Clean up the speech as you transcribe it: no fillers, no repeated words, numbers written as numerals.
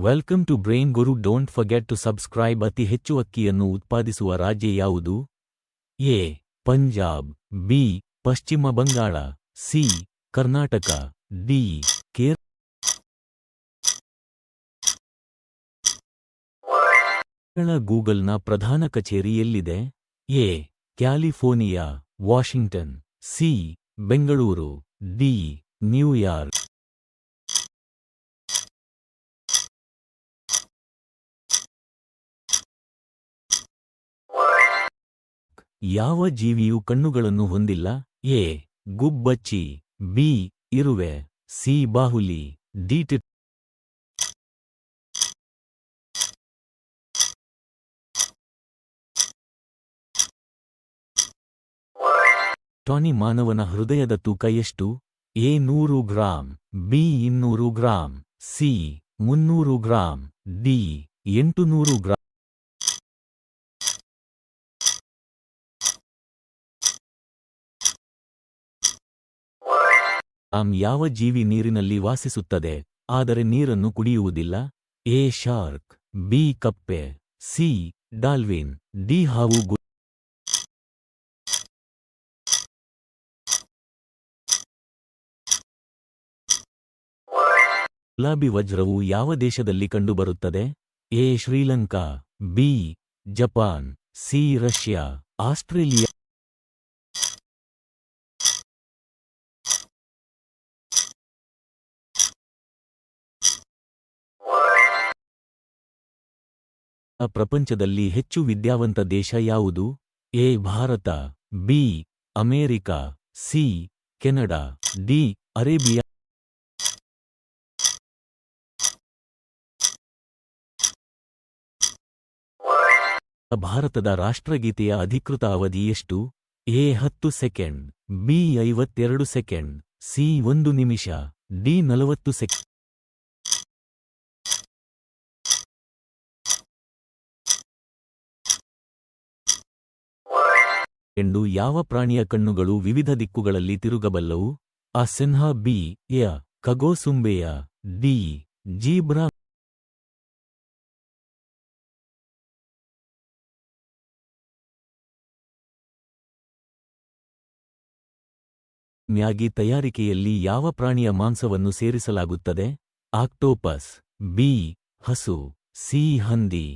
Welcome to brain Guru. Don't forget to subscribe. ಅತಿ ಹೆಚ್ಚು ಅಕ್ಕಿಯನ್ನು ಉತ್ಪಾದಿಸುವ ರಾಜ್ಯ ಯಾವುದು? ಎ. ಪಂಜಾಬ್, ಬಿ. ಪಶ್ಚಿಮ ಬಂಗಾಳ, ಸಿ. ಕರ್ನಾಟಕ, ಡಿ. ಕೇರಳ. ಗೂಗಲ್ನ ಪ್ರಧಾನ ಕಚೇರಿ ಎಲ್ಲಿದೆ? A. California, Washington, C. Bengaluru, D. New York. ಯಾವ ಜೀವಿಯು ಕಣ್ಣುಗಳನ್ನು ಹೊಂದಿಲ್ಲ? ಎ. ಗುಬ್ಬಚ್ಚಿ, ಬಿ. ಇರುವೆ, ಸಿ. ಬಾಹುಲಿ, ಡಿ. ಟಾನಿ. ಮಾನವನ ಹೃದಯದ ತೂಕ ಎಷ್ಟು? A. 100 gram, B. 200 gram, C. 300 gram, D. 800 gram. ಯಾವ ಜೀವಿ ನೀರಿನಲ್ಲಿ ವಾಸಿಸುತ್ತದೆ ಆದರೆ ನೀರನ್ನು ಕುಡಿಯುವುದಿಲ್ಲ? ಎ. Shark, B. ಕಪ್ಪೆ, ಸಿ. Dolphin, D. ಹಾವು. ಗುಲಾಬಿ ವಜ್ರವು ಯಾವ ದೇಶದಲ್ಲಿ ಕಂಡುಬರುತ್ತದೆ? A. Sri Lanka, B. Japan, C. Russia, Australia. ಪ್ರಪಂಚದಲ್ಲಿ ಹೆಚ್ಚು ವಿದ್ಯಾವಂತ ದೇಶ ಯಾವುದು? A. Bharat, B. America, C. Canada, D. Arabia. ಭಾರತದ ರಾಷ್ಟ್ರಗೀತೆಯ ಅಧಿಕೃತ ಅವಧಿ ಎಷ್ಟು? A. 10 second, B. 52 second, C. 1 ನಿಮಿಷ, ಡಿ. 40 ಸೆಕೆಂಡ್. ಯಾವ ಪ್ರಾಣಿಯ ಕಣ್ಣುಗಳು ವಿವಿಧ ದಿಕ್ಕುಗಳಲ್ಲಿ ತಿರುಗಬಲ್ಲವು? ಅ. ಸಿಂಹ, ಬಿ. ಎ. ಖಗೋಸುಂಬೆಯ, ಡಿ. ಜೀಬ್ರಾ. ಮ್ಯಾಗಿ ತಯಾರಿಕೆಯಲ್ಲಿ ಯಾವ ಪ್ರಾಣಿಯ ಮಾಂಸವನ್ನು ಸೇರಿಸಲಾಗುತ್ತದೆ? Octopus, B. ಹಸು, ಸಿ. ಹಂದಿ,